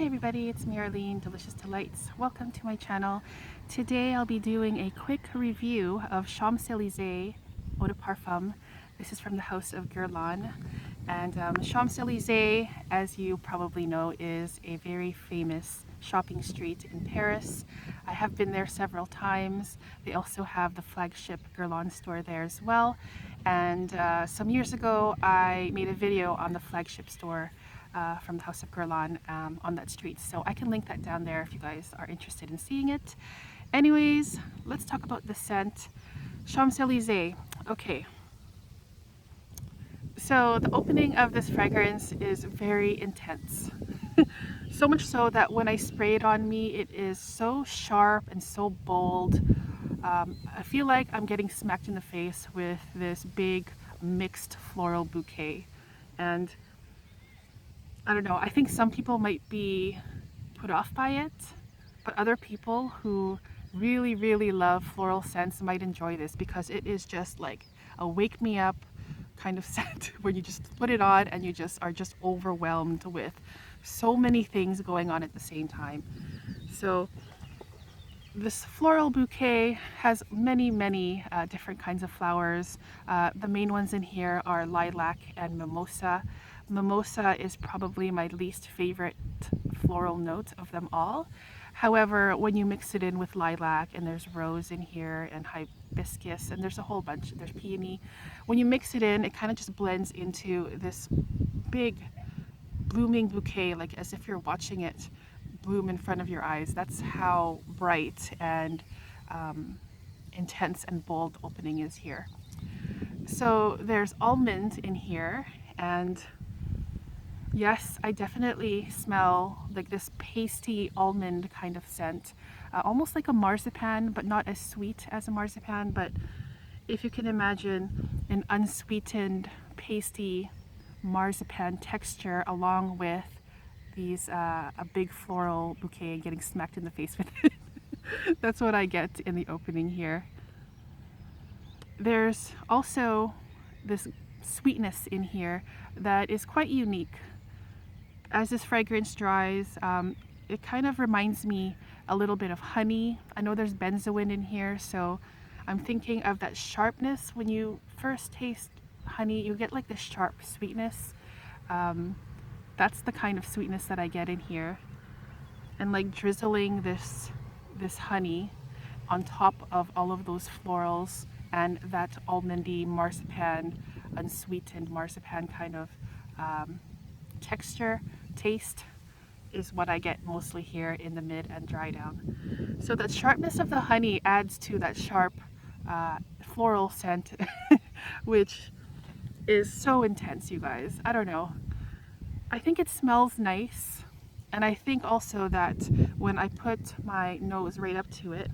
Hey everybody, it's me Arlene, Delicious Delights. Welcome to my channel. Today I'll be doing a quick review of Champs-Elysees Eau de Parfum. This is from the house of Guerlain. And Champs-Elysees, as you probably know, is a very famous shopping street in Paris. I have been there several times. They also have the flagship Guerlain store there as well. And some years ago I made a video on the flagship store from the House of Guerlain on that street. So I can link that down there if you guys are interested in seeing it. Anyways, let's talk about the scent. Champs-Elysees. Okay. So the opening of this fragrance is very intense. So much so that when I spray it on me, it is so sharp and so bold. I feel like I'm getting smacked in the face with this big mixed floral bouquet. And I don't know, I think some people might be put off by it, but other people who really love floral scents might enjoy this because it is just like a wake me up kind of scent where you just put it on and you just are just overwhelmed with so many things going on at the same time. So this floral bouquet has many different kinds of flowers. The main ones in here are lilac and mimosa. Mimosa is probably my least favorite floral note of them all. However, when you mix it in with lilac, and there's rose in here and hibiscus, and there's a whole bunch, there's peony. When you mix it in, it kind of just blends into this big blooming bouquet, like as if you're watching it bloom in front of your eyes. That's how bright and intense and bold the opening is here. So there's almond in here, and yes, I definitely smell like this pasty almond kind of scent, almost like a marzipan, but not as sweet as a marzipan. But if you can imagine an unsweetened pasty marzipan texture along with these a big floral bouquet and getting smacked in the face with it. That's what I get in the opening here. There's also this sweetness in here that is quite unique. As this fragrance dries, it kind of reminds me a little bit of honey. I know there's benzoin in here, so I'm thinking of that sharpness. When you first taste honey, you get like this sharp sweetness. That's the kind of sweetness that I get in here. And like drizzling this honey on top of all of those florals and that almondy marzipan, unsweetened marzipan kind of texture, taste is what I get mostly here in the mid and dry down. So that sharpness of the honey adds to that sharp floral scent, which is so intense, you guys. I don't know. I think it smells nice, and I think also that when I put my nose right up to it,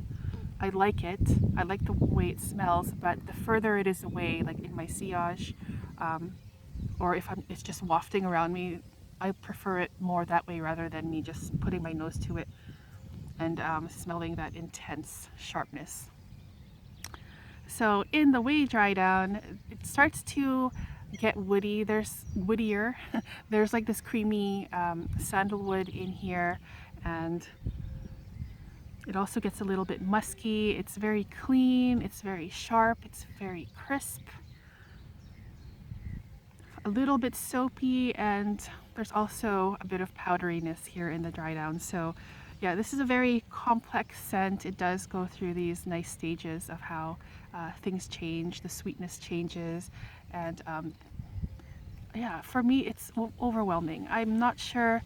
I like it. I like the way it smells, but the further it is away, like in my sillage, or if it's just wafting around me, I prefer it more that way rather than me just putting my nose to it and smelling that intense sharpness. So in the way dry down, it starts to get woody. There's woodier. There's like this creamy sandalwood in here, and it also gets a little bit musky. It's very clean, it's very sharp, it's very crisp, a little bit soapy, and there's also a bit of powderiness here in the dry down. So yeah, this is a very complex scent. It does go through these nice stages of how things change, the sweetness changes, and yeah, for me it's overwhelming. I'm not sure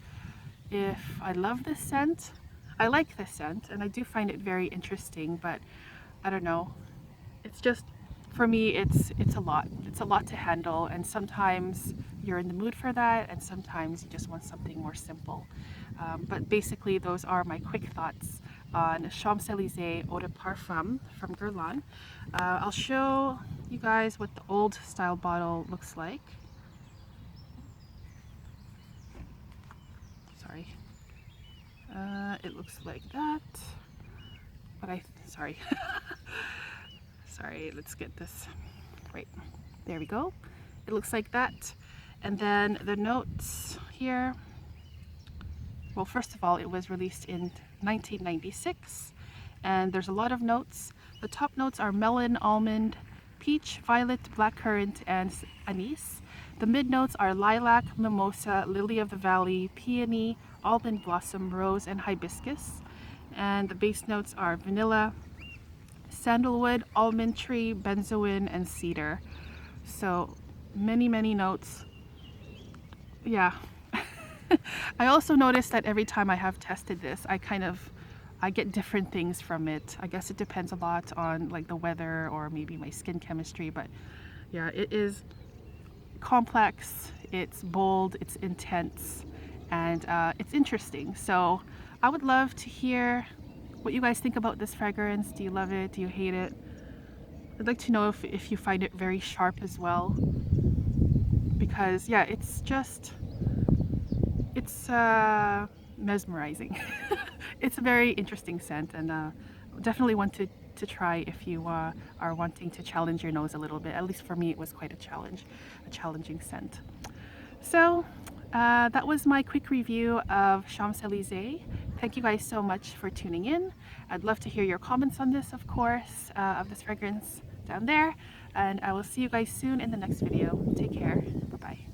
if I love this scent. I like this scent and I do find it very interesting, but I don't know. It's just, for me, it's a lot. It's a lot to handle, and sometimes you're in the mood for that, and sometimes you just want something more simple. But basically, those are my quick thoughts on Champs-Elysees Eau de Parfum from Guerlain. I'll show you guys what the old style bottle looks like. Sorry. It looks like that. But sorry. Sorry, let's get this right. There we go. It looks like that. And then the notes here Well, first of all, it was released in 1996, and there's a lot of notes. The top notes are melon, almond, peach, violet, blackcurrant, and anise. The mid notes are lilac, mimosa, lily of the valley, peony, almond blossom, rose, and hibiscus. And the base notes are vanilla, sandalwood, almond tree, benzoin, and cedar. So many notes. Yeah. I also noticed that every time I have tested this, I get different things from it. I guess it depends a lot on like the weather or maybe my skin chemistry, but yeah, it is complex, it's bold, it's intense, and it's interesting. So I would love to hear what you guys think about this fragrance. Do you love it? Do you hate it? I'd like to know if you find it very sharp as well, because yeah, it's mesmerizing. It's a very interesting scent, and definitely want to try if you are wanting to challenge your nose a little bit. At least for me, it was quite a challenge, a challenging scent. So that was my quick review of Champs-Élysées. Thank you guys so much for tuning in. I'd love to hear your comments on this, of course, of this fragrance down there. And I will see you guys soon in the next video. Take care. Bye-bye.